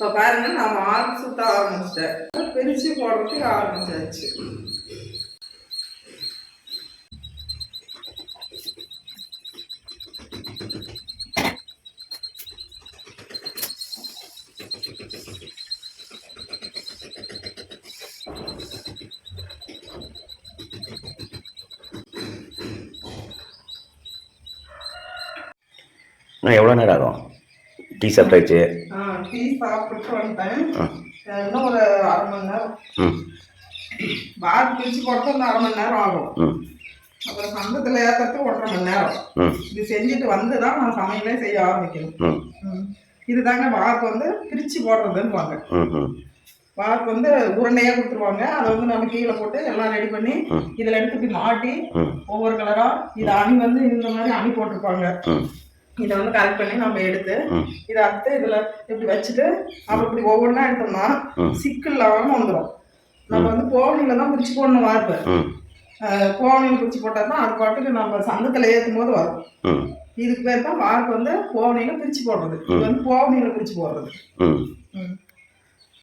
இப்போ பாருங்க நான் மார்க் சுத்த ஆரம்பிச்சிட்டேன், பிரித்து போடுறதுக்கு ஆரம்பிச்சாச்சு. எவ்வளோ நேரம் ஆகும் டீ சாப்பிட்டாச்சு? டீ சாப்பிட்டு வந்துட்டேன். இன்னும் ஒரு அரை மணி நேரம். பார் பிரிச்சு போட்டு ஒரு அரை மணி நேரம் ஆகும். அப்புறம் சங்கத்தில் ஏற்றுறதுக்கு 1.5 மணி நேரம். இது செஞ்சுட்டு வந்து தான் நான் சமையலே செய்ய ஆரம்பிக்கணும். இதுதாங்க பாருக்கு வந்து பிரிச்சு போடுறதுன்னு வாங்க. பாருக்கு வந்து உருண்டையாக கொடுத்துருவாங்க. அதை வந்து நம்ம கீழே போட்டு எல்லாம் ரெடி பண்ணி இதில் எடுத்து மாட்டி ஒவ்வொரு கலரா இதை அணி வந்து இந்த மாதிரி அணி போட்டிருப்பாங்க. இதை வந்து கரெக்ட் பண்ணி நம்ம எடுத்து இதை அறுத்து இதில் இப்படி வச்சுட்டு அப்புறம் இப்படி ஒவ்வொன்றா எடுத்தோம்னா சிக்கல் இல்லாமல் வந்துடும். நம்ம வந்து கோவணியில் தான் பிரிச்சு போடணும் வார்ப்பு. கோவணியில் பிரிச்சு போட்டால் தான் அது பாட்டுக்கு நம்ம சங்கத்தில் ஏற்றும் போது வரும். இதுக்கு பேர் தான் வார்ப்பு வந்து கோவணியில் பிரிச்சு போடுறது. இது வந்து கோவணியில் பிரிச்சு போடுறது.